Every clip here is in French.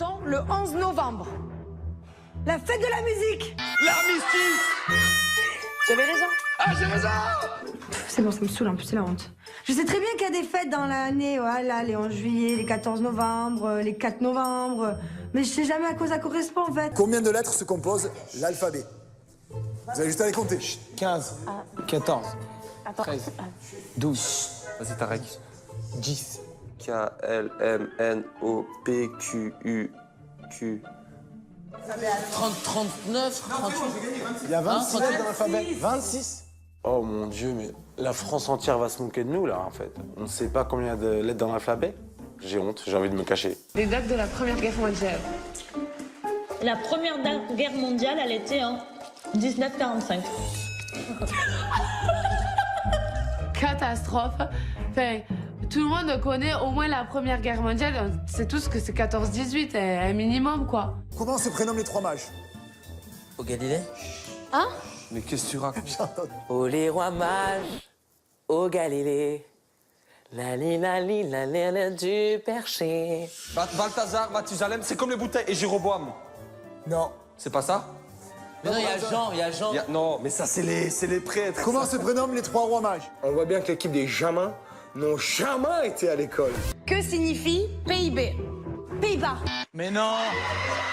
a-t-on le 11 novembre? La fête de la musique. L'armistice. J'avais raison. Ah, j'ai raison. C'est bon, ça me saoule, en plus c'est la honte. Je sais très bien qu'il y a des fêtes dans l'année, voilà, les 11 juillet, les 14 novembre, les 4 novembre, mais je sais jamais à quoi ça correspond en fait. Combien de lettres se compose l'alphabet? Vous avez juste à les compter. 15, 14, 13, 12. Vas-y, Tarek. 10. K, L, M, N, O, P, Q, U, Q. 30, 39, 38. Il y a 26 lettres dans l'alphabet. 26. Oh mon Dieu, mais la France entière va se moquer de nous, là, en fait. On ne sait pas combien il y a de lettres dans l'alphabet. J'ai honte, j'ai envie de me cacher. Les dates de la Première Guerre mondiale. La Première Guerre mondiale, elle était en 1945. Catastrophe. Enfin, tout le monde connaît au moins la Première Guerre mondiale. C'est tout ce que c'est 14-18, un minimum, quoi. Comment se prénomment les trois mages? Au Galilée? Hein? Mais qu'est-ce que tu racontes? Oh les rois mages, au Galilée. La la du perché. Balthazar, Mathusalem, c'est comme les bouteilles. Et Jéroboam. Non. C'est pas ça? Mais non, il y a Jean. Non, mais ça, c'est les prêtres. Comment se prénomment les trois rois mages? On voit bien que l'équipe des Jamins n'ont jamais été à l'école. Que signifie PIB? Pays-Bas. Mais non.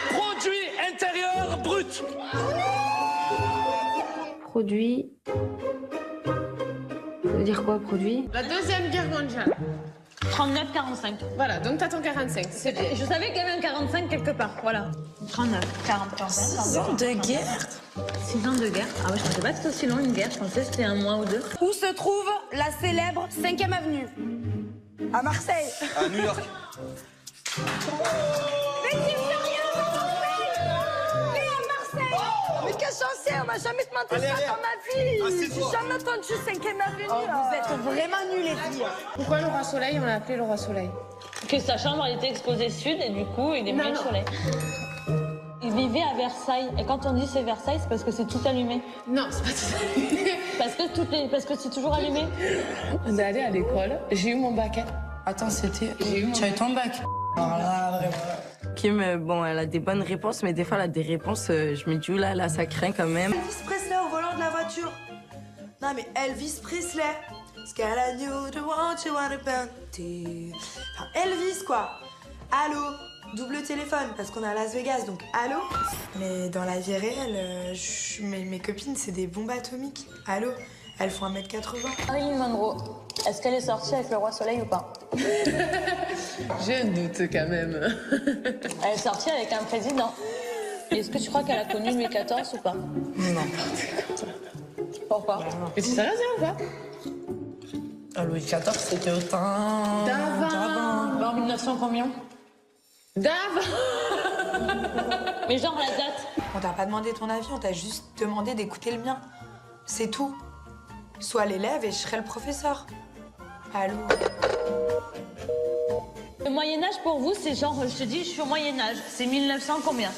Produit intérieur brut. Produit. Ça veut dire quoi, produit? La Deuxième Guerre mondiale. 39-45. Voilà, donc t'attends 45. C'est bien. Je savais qu'il y avait un 45 quelque part, voilà. 39, 40, 45. 6 ans de guerre. 6 ans de guerre. Ah ouais, je pensais pas que c'était aussi long une guerre, je pensais que c'était un mois ou deux. Où se trouve la célèbre 5e avenue? À Marseille. À New York. Mais tu fais rien, mais à Marseille. Mais quel chanceux, on m'a jamais demandé ça dans ma vie. J'ai jamais entendu 5e avenue. Oh, vous êtes vraiment nuls les filles. Pourquoi le roi soleil, on l'a appelé le roi soleil? Que sa chambre elle était exposée sud et du coup il aimait le soleil. Il vivait à Versailles et quand on dit c'est Versailles c'est parce que c'est tout allumé. Non, c'est pas tout. Parce que c'est toujours allumé. On est allé à l'école, j'ai eu mon bac. Attends, c'était... Tu as eu ton bac? Alors là, vraiment. Kim, bon, elle a des bonnes réponses, mais des fois, elle a des réponses, je me dis, oulala, ça craint quand même. Elvis Presley au volant de la voiture. Non mais Elvis Presley. Parce qu'elle a knew the want you wanna burn. Enfin, Elvis quoi. Allô, double téléphone parce qu'on est à Las Vegas donc allô. Mais dans la vie réelle, mes copines c'est des bombes atomiques. Allô, elles font 1m80. Marilyn Monroe, est-ce qu'elle est sortie avec le roi soleil ou pas? J'ai un doute quand même. Elle est sortie avec un président. Est-ce que tu crois qu'elle a connu Louis XIV ou pas? Non. Pourquoi? Mais tu sais rien ou pas? Louis XIV, c'était au temps... D'avant. En 1900 combien? D'avant. Mais genre la date. On t'a pas demandé ton avis, on t'a juste demandé d'écouter le mien. C'est tout. Sois l'élève et je serai le professeur. Allô. Le Moyen-Âge pour vous c'est genre, je te dis je suis au Moyen-Âge. C'est 1900 combien?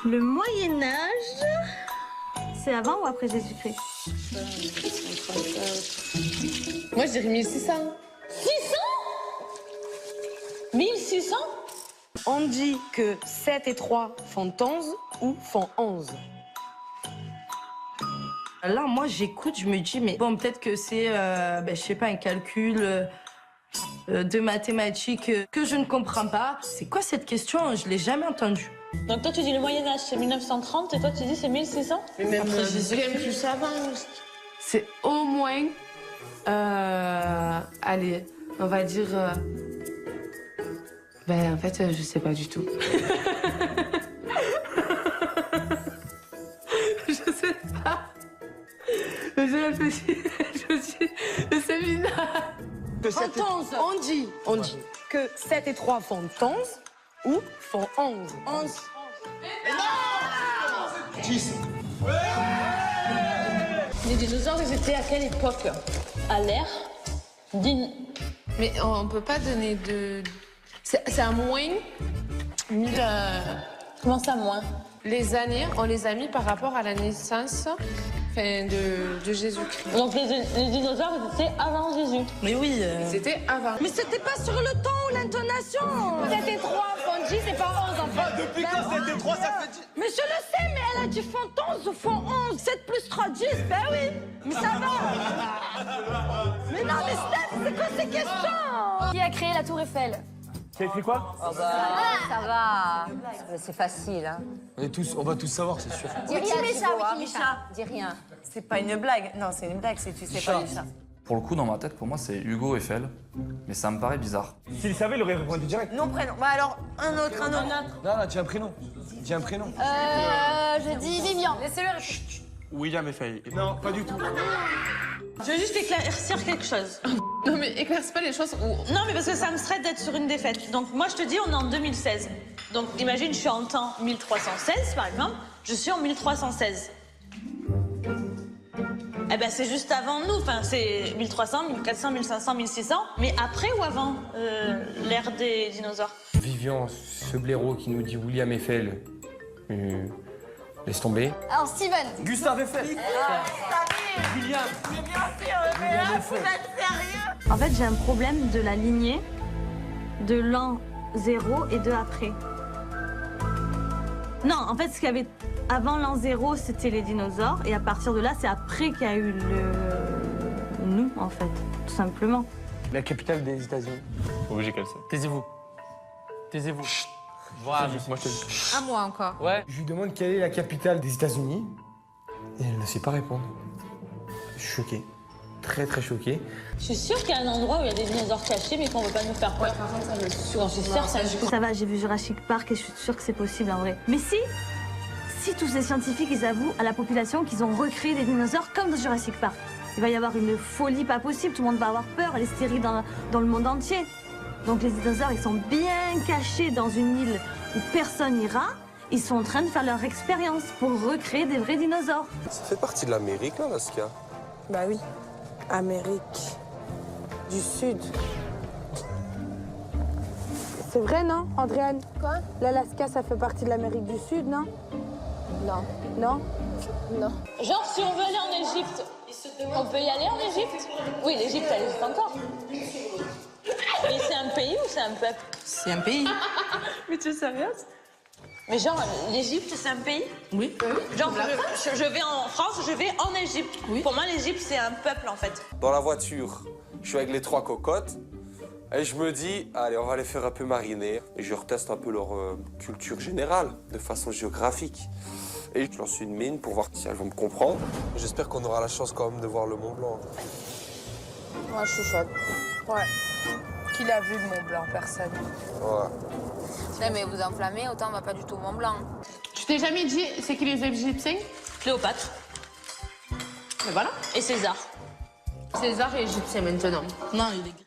Le Moyen-Âge, c'est avant ou après Jésus-Christ? Moi, je dirais 1600. 600? 1600? On dit que 7 et 3 font 11 ou font 11. Là, moi, j'écoute, je me dis, mais bon, peut-être que c'est, je sais pas, un calcul de mathématiques que je ne comprends pas. C'est quoi cette question? Je l'ai jamais entendue. Donc toi tu dis le Moyen-Âge c'est 1930 et toi tu dis c'est 1600? Mais même bien plus avant. C'est au moins... allez, on va dire... en fait, je sais pas du tout. Je sais pas. Je réfléchis. Je me dis... Le séminaire. Font 11. On dit que 7 et 3 font 11 ou font 11. 11. 10. Les dinosaures ils étaient à quelle époque? À l'ère Mais on peut pas donner de... C'est à moins 1000... Comment ça moins? Les années, on les a mis par rapport à la naissance Enfin, de Jésus-Christ. Donc les dinosaures, ils étaient avant Jésus. Mais oui. C'était avant. Mais c'était pas sur le ton ou l'intonation. C'était 3, font 10, c'est pas 11 en fait. Depuis quand c'était 3, ça fait 10. Mais je le sais, mais elle a dit font 11 ou font 11. 7 plus 3, 10, ben oui. Mais ça va. Mais non, mais Steph, c'est quoi ces questions? Qui a créé la Tour Eiffel? Qui a écrit quoi? Ça va. C'est facile, hein. On va tous savoir, c'est sûr. Dis rien, Micha. Dis rien. C'est pas une blague. Non, c'est une blague, c'est tu sais pas Micha. Pour le coup, dans ma tête, pour moi, c'est Hugo Eiffel. Mais ça me paraît bizarre. S'il savait, il aurait répondu direct. Non, prénom. Bah alors, un autre. Non, dis un prénom. Dis un prénom. Je dis Vivian. Laissez-le. William Eiffel. Non, pas du tout. Je veux juste éclaircir quelque chose. Non, mais éclaircis pas les choses où... Non, mais parce que ça me stresse d'être sur une défaite. Donc moi, je te dis, on est en 2016. Donc imagine, je suis en temps 1316, par exemple. Je suis en 1316. Eh ben, c'est juste avant nous. Enfin, c'est 1300, 1400, 1500, 1600. Mais après ou avant l'ère des dinosaures? Vivian, ce blaireau qui nous dit William Eiffel. Laisse tomber. Alors, Steven. Gustave Eiffel. William. En fait, j'ai un problème de la lignée de l'an 0 et de après. Non, en fait, ce qu'il y avait avant l'an 0, c'était les dinosaures. Et à partir de là, c'est après qu'il y a eu nous, en fait, tout simplement. La capitale des États-Unis. Obligé qu'elle sait. Taisez-vous. Taisez-vous. Voilà, moi je te dis. À moi encore. Ouais. Je lui demande quelle est la capitale des États-Unis. Et elle ne sait pas répondre. Je suis choqué. Très très choqué. Je suis sûre qu'il y a un endroit où il y a des dinosaures cachés, mais qu'on veut pas nous faire peur. Par contre, ça, je suis sûre. J'en suis sûre, Ça va, j'ai vu Jurassic Park et je suis sûre que c'est possible en vrai. Mais si tous ces scientifiques, ils avouent à la population qu'ils ont recréé des dinosaures comme dans Jurassic Park, il va y avoir une folie pas possible, tout le monde va avoir peur, l'hystérie dans le monde entier. Donc les dinosaures, ils sont bien cachés dans une île où personne n'ira. Ils sont en train de faire leur expérience pour recréer des vrais dinosaures. Ça fait partie de l'Amérique, là, Alaska. Bah oui. Amérique du Sud. C'est vrai, non, Andréane? Quoi? L'Alaska, ça fait partie de l'Amérique du Sud, non? Non. Non? Non. Genre, si on veut aller en Égypte, on peut y aller en Égypte? Oui, l'Égypte, elle existe encore. Mais c'est un pays ou c'est un peuple? C'est un pays. Mais tu es sérieuse? Mais genre, l'Égypte, c'est un pays? Oui. Genre, je vais en France, je vais en Égypte. Oui. Pour moi, l'Égypte, c'est un peuple, en fait. Dans la voiture, je suis avec les 3 cocottes. Et je me dis, allez, on va les faire un peu mariner. Et je reteste un peu leur culture générale, de façon géographique. Et je lance une mine pour voir si elles vont me comprendre. J'espère qu'on aura la chance quand même de voir le Mont Blanc. Moi, je suis chaude. Ouais. Qui l'a vu, le Mont Blanc? Personne. Ouais. Non, mais vous enflammez, autant on va pas du tout au Mont Blanc. Tu t'es jamais dit, c'est qui les Égyptiens? Cléopâtre Mais voilà. et César. César est égyptien maintenant. Non, il est